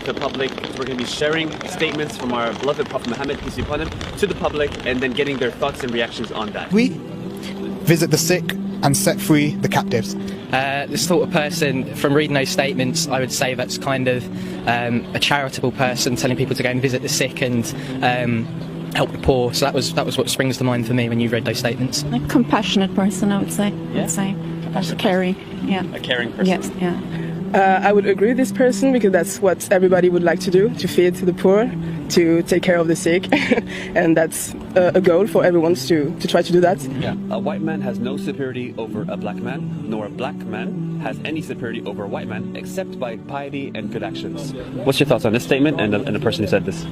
the public. We're going to be sharing statements from our beloved Prophet Muhammad, peace be upon him, to the public, and then getting their thoughts and reactions on that. We visit the sick and set free the captives. The sort of person, from reading those statements, I would say that's kind of a charitable person, telling people to go and visit the sick and help the poor. So that was what springs to mind for me when you read those statements. A compassionate person, I would say. Caring. Yeah. A caring person. Yes. Yeah. I would agree with this person because that's what everybody would like to do, to feed the poor, to take care of the sick, and that's a goal for everyone to try to do that. Yeah. A white man has no superiority over a black man, nor a black man has any superiority over a white man, except by piety and good actions. What's your thoughts on this statement and the person who said this?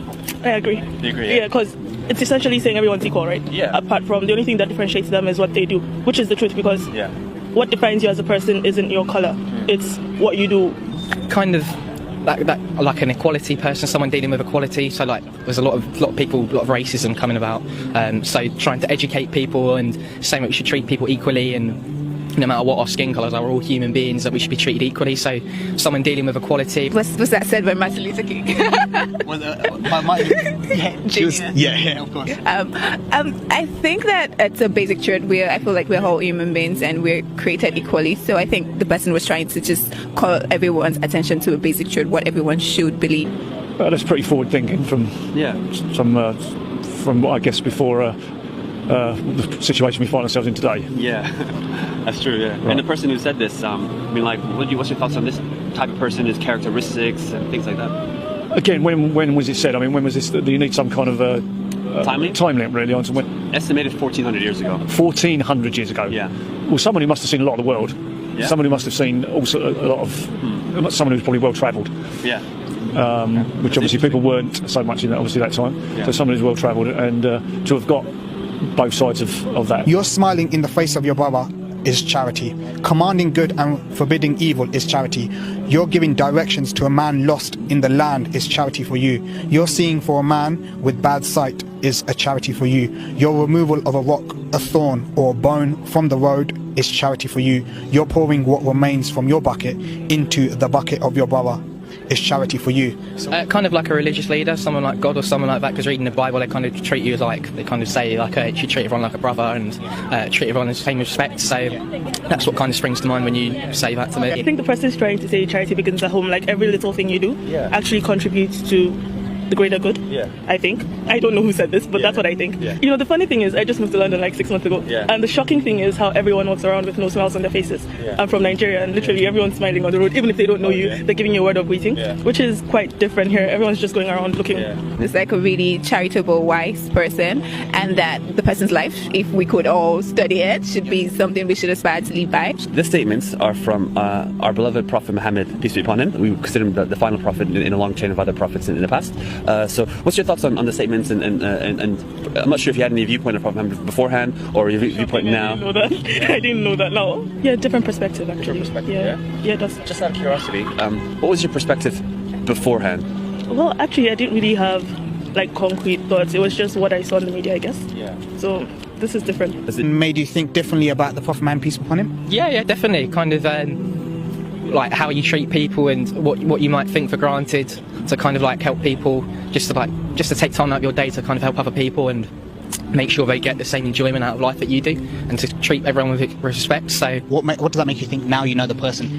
I agree. You agree? Yeah, because it's essentially saying everyone's equal, right? Yeah. Apart from the only thing that differentiates them is what they do, which is the truth, because what defines you as a person isn't your color, it's what you do. Kind of like an equality person, someone dealing with equality. So like there's a lot of people, a lot of racism coming about. So trying to educate people and saying that we should treat people equally, and no matter what our skin colours are, we're all human beings, that we should be treated equally. So someone dealing with equality. Was that said by Martin Luther King? Yeah, of course. I think that it's a basic truth. I feel like we're all human beings and we're created equally. So I think the person was trying to just call everyone's attention to a basic truth, what everyone should believe. That's pretty forward thinking from what I guess before the situation we find ourselves in today. Yeah, that's true. Yeah, right. And the person who said this, I mean, like, what's your thoughts on this type of person, his characteristics and things like that? Again, when was it said? I mean, when was this? Do you need some kind of time limit really on when? Estimated 1400 years ago. 1400 years ago. Yeah. Well, someone who must have seen a lot of the world. Yeah. Someone who must have seen also a lot of. Someone who's probably well travelled. Yeah. Which obviously people weren't so much in that time. Yeah. So someone who's well travelled and to have got both sides of that. You're smiling in the face of your brother is charity. Commanding good and forbidding evil is charity. You're giving directions to a man lost in the land is charity for you. You're seeing for a man with bad sight is a charity for you. Your removal of a rock, a thorn or a bone from the road is charity for you. You're pouring what remains from your bucket into the bucket of your brother is charity for you. Kind of like a religious leader, someone like God or someone like that, because reading the Bible they kind of treat you like, they kind of say like you should treat everyone like a brother and treat everyone with the same respect. So that's what kind of springs to mind when you say that to me. I think the person is trying to say charity begins at home, like every little thing you do actually contributes to the greater good. I think. I don't know who said this, but that's what I think. You know, the funny thing is I just moved to London like 6 months ago, and the shocking thing is how everyone walks around with no smiles on their faces. I'm from Nigeria, and literally everyone's smiling on the road, even if they don't know you. They're giving you a word of greeting, which is quite different here. Everyone's just going around looking. It's like a really charitable, wise person, and that the person's life, if we could all study it, should be something we should aspire to live by. The statements are from our beloved Prophet Muhammad, peace be upon him. We consider him the final prophet in a long chain of other prophets in the past. So what's your thoughts on the statements, and I'm not sure if you had any viewpoint of Prophet Muhammad beforehand or your viewpoint now. I didn't know that now. Yeah, different perspective actually. Different perspective, yeah, that's just out of curiosity. What was your perspective beforehand? Well, actually I didn't really have like concrete thoughts. It was just what I saw in the media, I guess. So this is different. Has it made you think differently about the Prophet Muhammad, peace be upon him? Yeah, definitely. Kind of like how you treat people and what you might think for granted, to kind of like help people, just to take time out of your day to kind of help other people and make sure they get the same enjoyment out of life that you do, and to treat everyone with respect. So what does that make you think now you know the person?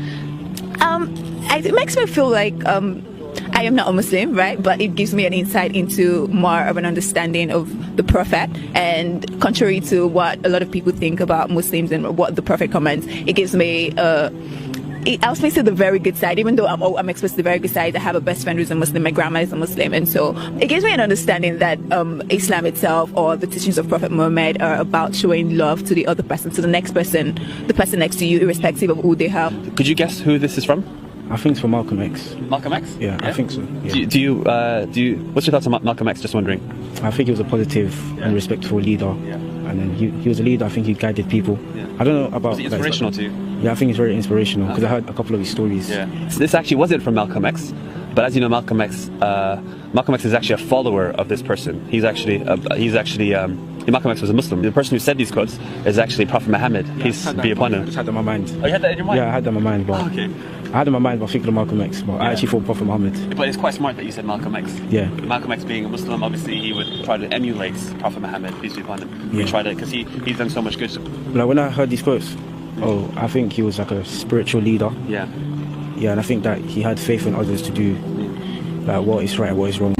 It makes me feel like I am not a Muslim, right? But it gives me an insight into more of an understanding of the Prophet. And contrary to what a lot of people think about Muslims and what the Prophet commands, it gives me it helps me see the very good side. Even though I'm exposed to the very good side, I have a best friend who's a Muslim, my grandma is a Muslim, and so it gives me an understanding that Islam itself, or the teachings of Prophet Muhammad, are about showing love to the other person, to the next person, the person next to you, irrespective of who they are. Could you guess who this is from? I think it's from Malcolm X. Malcolm X? Yeah, I think so. Yeah. Do you what's your thoughts on Malcolm X? Just wondering. I think he was a positive and respectful leader, and then he was a leader. I think he guided people. I don't know about. Was he inspirational to you? Yeah, I think he's very inspirational because I heard a couple of his stories. So this actually wasn't from Malcolm X, but as you know, Malcolm X is actually a follower of this person. Malcolm X was a Muslim. The person who said these quotes is actually Prophet Muhammad, peace be upon him. I just had that in my mind. Oh, you had that in your mind? Yeah, I had that in my mind, but I had in my mind about thinking of Malcolm X, but I actually thought Prophet Muhammad. But it's quite smart that you said Malcolm X. Yeah. Malcolm X being a Muslim, obviously he would try to emulate Prophet Muhammad, peace be upon him. He Yeah. tried to, because he's done so much good. Like when I heard these quotes, I think he was like a spiritual leader. Yeah. Yeah, and I think that he had faith in others to do like what is right and what is wrong.